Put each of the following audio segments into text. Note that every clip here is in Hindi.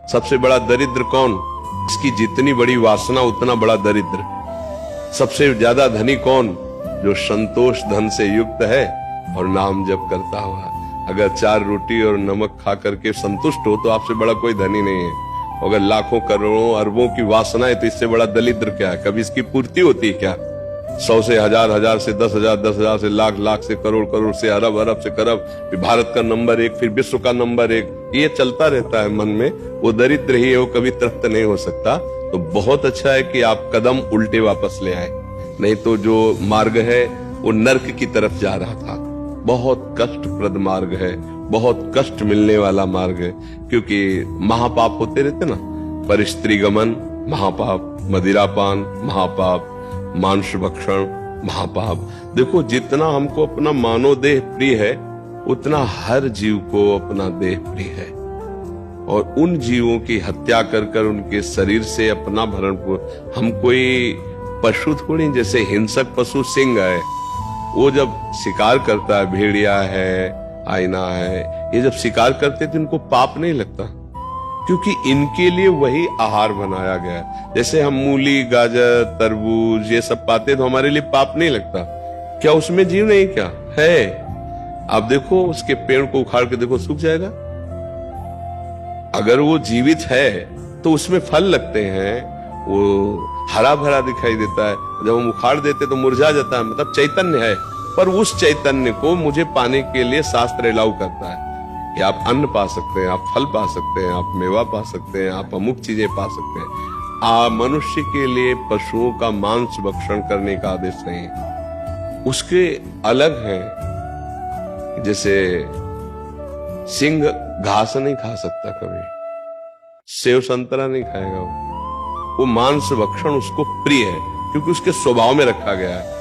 सबसे बड़ा दरिद्र कौन? इसकी जितनी बड़ी वासना उतना बड़ा दरिद्र। सबसे ज्यादा धनी कौन? जो संतोष धन से युक्त है और नाम जप करता हुआ। अगर 4 रोटी और नमक खा करके संतुष्ट हो तो आपसे बड़ा कोई धनी नहीं है। अगर लाखों करोड़ों अरबों की वासना है तो इससे बड़ा दरिद्र क्या है? कभी इसकी पूर्ति होती है क्या? 100 से हजार, हजार से 10,000, 10,000 से लाख, लाख से करोड़, करोड़ से अरब, अरब से खरब, फिर भारत का नंबर 1, फिर विश्व का नंबर 1, ये चलता रहता है मन में। वो दरिद्र ही है, वो कभी तृप्त नहीं हो सकता। तो बहुत अच्छा है कि आप कदम उल्टे वापस ले आए, नहीं तो जो मार्ग है वो नर्क की तरफ जा रहा था। बहुत कष्टप्रद मार्ग है, बहुत कष्ट मिलने वाला मार्ग है, क्योंकि महापाप होते रहते ना, पर स्त्री गमन महापाप, मदिरापान महापाप, मांस भक्षण महापाप। देखो, जितना हमको अपना मानव देह प्रिय है उतना हर जीव को अपना देह प्रिय है, और उन जीवों की हत्या कर कर उनके शरीर से अपना भरण हम कोई पशु थोड़ी, जैसे हिंसक पशु सिंह है, वो जब शिकार करता है, भेड़िया है, आईना है, ये जब शिकार करते तो इनको पाप नहीं लगता, क्योंकि इनके लिए वही आहार बनाया गया है। जैसे हम मूली, गाजर, तरबूज ये सब पाते तो हमारे लिए पाप नहीं लगता। क्या उसमें जीव नहीं? क्या है? आप देखो, उसके पेड़ को उखाड़ के देखो, सूख जाएगा। अगर वो जीवित है तो उसमें फल लगते हैं, वो हरा भरा दिखाई देता है। जब हम उखाड़ देते तो मुरझा जाता है, मतलब चैतन्य है। पर उस चैतन्य को मुझे पाने के लिए शास्त्र अलाउ करता है कि आप अन्न पा सकते हैं, आप फल पा सकते हैं, आप मेवा पा सकते हैं, आप अमुक चीजें पा सकते हैं। मनुष्य के लिए पशुओं का मांस भक्षण करने का आदेश नहीं है। उसके अलग है, जैसे सिंह घास नहीं खा सकता, कभी सेव संतरा नहीं खाएगा, वो मांस भक्षण उसको प्रिय है, क्योंकि उसके स्वभाव में रखा गया है।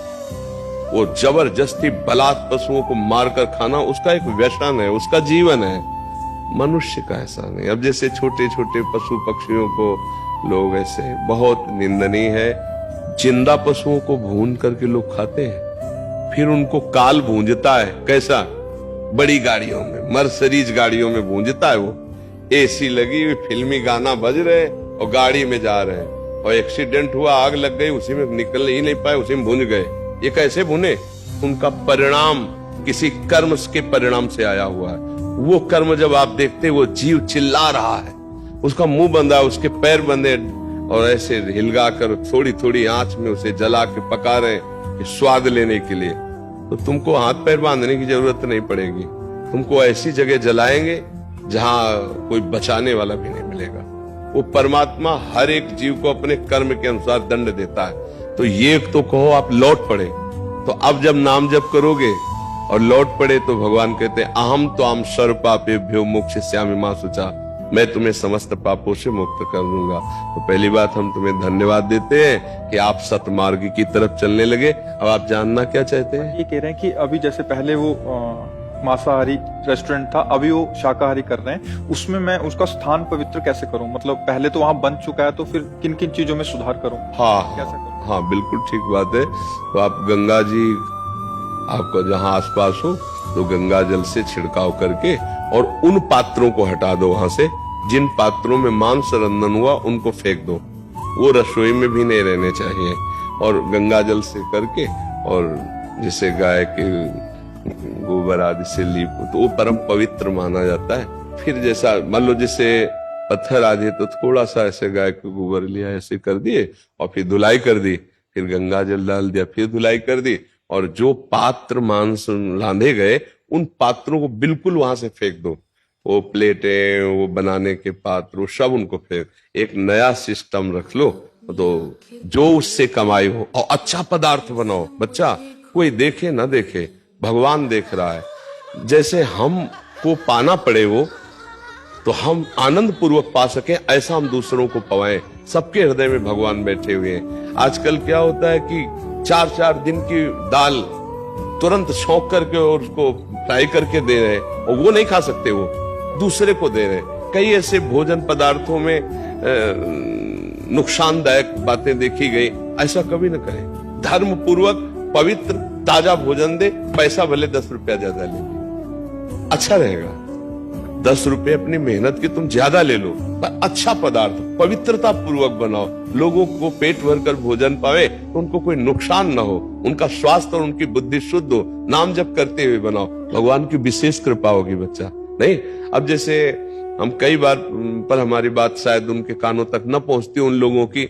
वो जबरदस्ती बलात् पशुओं को मारकर खाना उसका एक व्यसन है, उसका जीवन है। मनुष्य का ऐसा नहीं। अब जैसे छोटे छोटे पशु पक्षियों को लोग ऐसे, बहुत निंदनीय है, जिंदा पशुओं को भून करके लोग खाते हैं, फिर उनको काल भूंजता है। कैसा? बड़ी गाड़ियों में, मर्सिडीज गाड़ियों में भूंजता है। वो एसी लगी हुई, फिल्मी गाना बज रहे और गाड़ी में जा रहे हैं, और एक्सीडेंट हुआ, आग लग गई, उसी में निकल ही नहीं पाए, उसी में भूंज गए। ये कैसे भुने? उनका परिणाम किसी कर्म के परिणाम से आया हुआ है। वो कर्म जब आप देखते, वो जीव चिल्ला रहा है, उसका मुंह बंधा, उसके पैर बंधे, और ऐसे हिलगा कर थोड़ी थोड़ी आंच में उसे जला के पका रहे हैं स्वाद लेने के लिए। तो तुमको हाथ पैर बांधने की जरूरत नहीं पड़ेगी, तुमको ऐसी जगह जलाएंगे जहां कोई बचाने वाला भी नहीं मिलेगा। वो परमात्मा हर एक जीव को अपने कर्म के अनुसार दंड देता है। तो ये तो कहो आप लौट पड़े, तो अब जब नाम जप करोगे और लौट पड़े तो भगवान कहते हैं, अहम तो आम सर्व पापेभ्यो मोक्षयिष्यामि मा शुचा, मैं तुम्हें समस्त पापों से मुक्त कर दूंगा। तो पहली बात, हम तुम्हें धन्यवाद देते हैं कि आप सतमार्ग की तरफ चलने लगे। अब आप जानना क्या चाहते हैं? ये कह रहे हैं कि अभी जैसे पहले वो मांसाहारी रेस्टोरेंट था, अभी वो शाकाहारी कर रहे हैं, उसमें मैं उसका स्थान पवित्र कैसे करूं? मतलब पहले तो वहां बन चुका है, तो फिर किन किन चीजों में सुधार करूं? हाँ, कैसे करूं? हाँ, बिल्कुल ठीक बात है। तो आप गंगा जी, आपका जहां आसपास हो, तो गंगा जल से छिड़काव करके और उन पात्रों को हटा दो वहां से, जिन पात्रों में मांस रंधन हुआ उनको फेंक दो, वो रसोई में भी नहीं रहने चाहिए। और गंगा जल से करके, और जिसे गाय के गोबर आदि से लीप, तो वो परम पवित्र माना जाता है। फिर जैसा मान लो, जैसे पत्थर आदि, तो थोड़ा सा ऐसे गाय के गोबर लिया, ऐसे कर दिए, और फिर धुलाई कर दी, फिर गंगा जल डाल दिया, फिर धुलाई कर दी, और जो पात्र मांस रांधे गए उन पात्रों को बिल्कुल वहां से फेंक दो। वो प्लेटें, वो बनाने के पात्र, वो सब उनको फेंक, एक नया सिस्टम रख लो। तो जो उससे कमाई हो, और अच्छा पदार्थ बनाओ। बच्चा कोई देखे ना देखे, भगवान देख रहा है। जैसे हम को पाना पड़े वो, तो हम आनंद पूर्वक पा सके, ऐसा हम दूसरों को पवाएं। सबके हृदय में भगवान बैठे हुए हैं। आजकल क्या होता है कि 4-4 दिन की दाल तुरंत छौंक करके और उसको फ्राई करके दे रहे हैं, और वो नहीं खा सकते, वो दूसरे को दे रहे हैं। कई ऐसे भोजन पदार्थों में नुकसानदायक बातें देखी गई। ऐसा कभी न करें। धर्म पूर्वक पवित्र ताजा भोजन दे, पैसा भले 10 रुपया ज्यादा ले, अच्छा रहेगा। 10 रुपए अपनी मेहनत की तुम ज्यादा ले लो, पर अच्छा पदार्थ पवित्रता पूर्वक बनाओ, लोगों को पेट भर कर भोजन पावे, तो उनको कोई नुकसान ना हो, उनका स्वास्थ्य और उनकी बुद्धि शुद्ध हो, नाम जप करते हुए बनाओ, भगवान की विशेष कृपा होगी बच्चा। नहीं, अब जैसे हम कई बार पर हमारी बात शायद उनके कानों तक न पहुंचती उन लोगों की